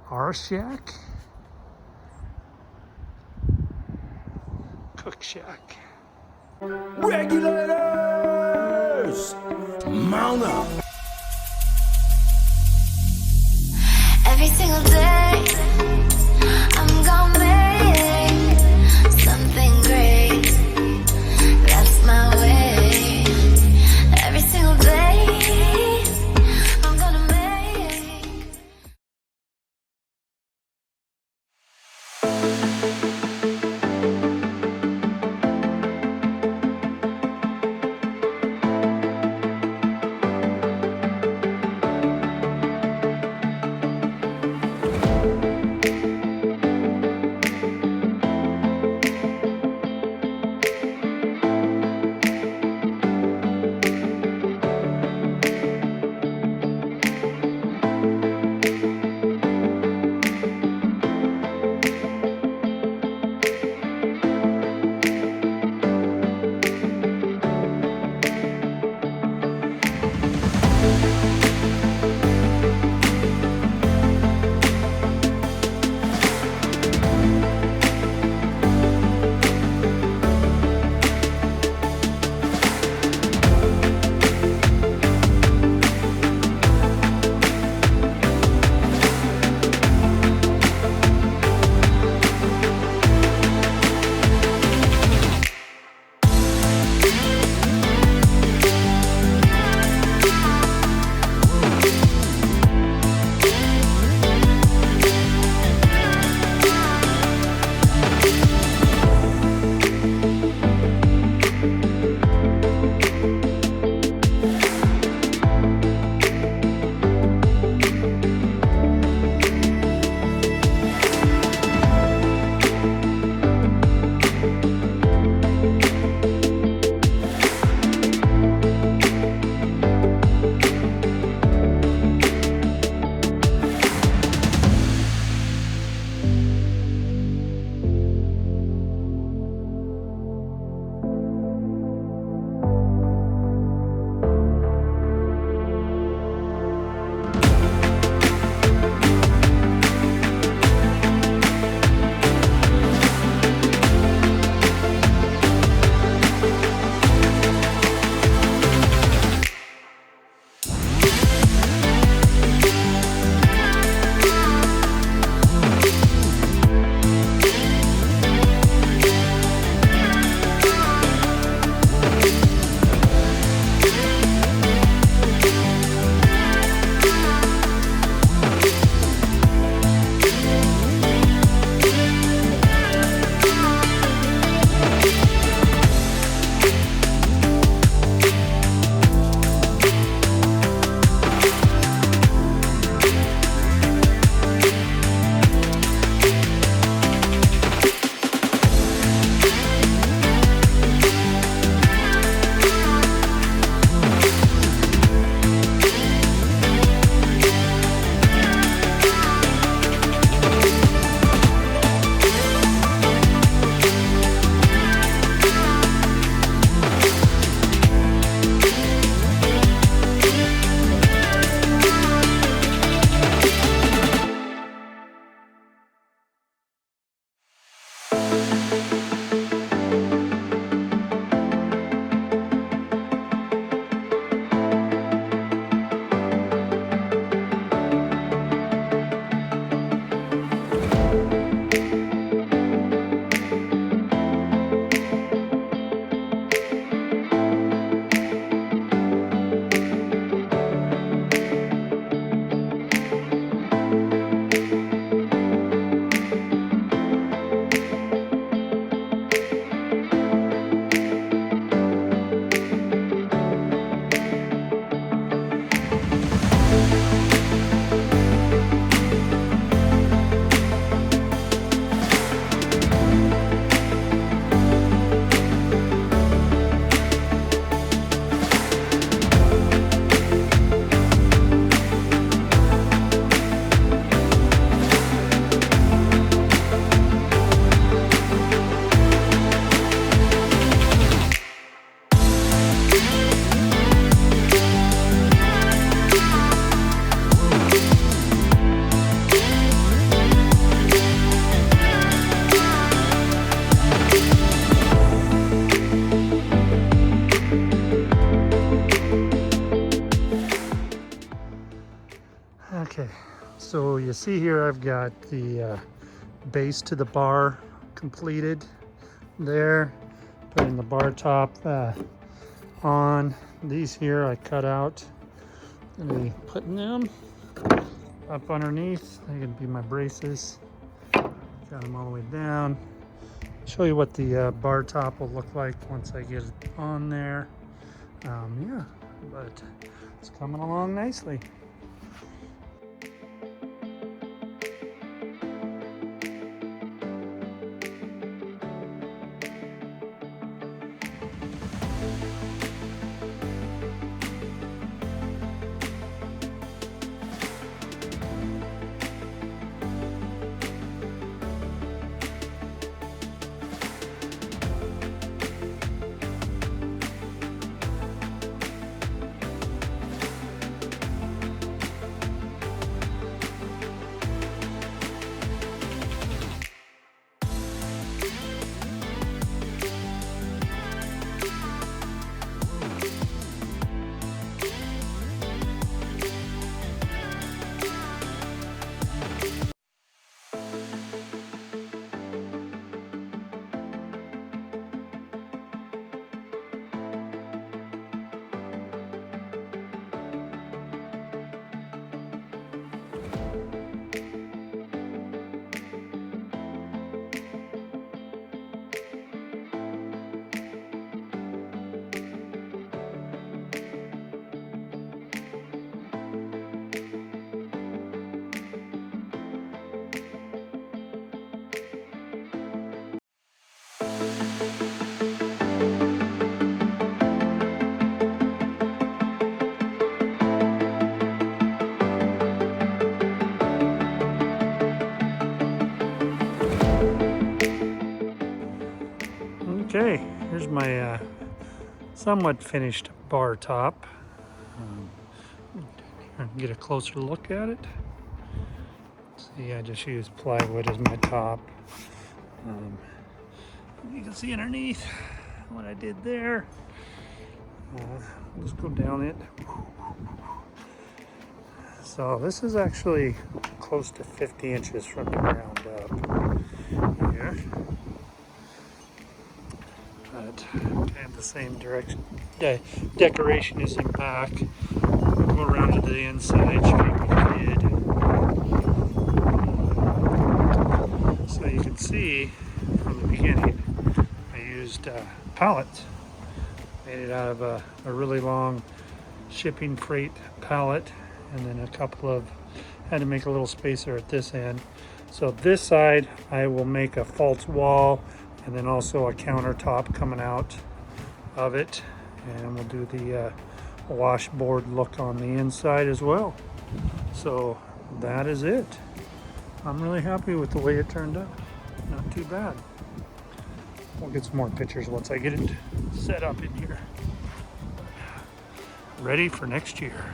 Rshack, Cook Shack. Regulators, mount up. Every single day, I'm gonna make something great. That's my way. Every single day, I'm gonna make. Okay, so you see here I've got the base to the bar completed there. Putting the bar top on. These here I cut out and be putting them up underneath. They're gonna be my braces. Got them all the way down. Show you what the bar top will look like once I get it on there. Yeah, but it's coming along nicely. Okay, here's my somewhat finished bar top. Get a closer look at it. See, I just used plywood as my top. You can see underneath what I did there. Let's go down it. So this is actually close to 50 inches from the ground up here. But I have the same direction. Decoration is in back. We'll go around to the inside, show you what I did. So you can see from the beginning, I used pallets. Made it out of a really long shipping freight pallet, and then a couple of, had to make a little spacer at this end. So this side, I will make a false wall, and then also a countertop coming out of it. And we'll do the washboard look on the inside as well. So that is it. I'm really happy with the way it turned out. Not too bad. We'll get some more pictures once I get it set up in here. Ready for next year.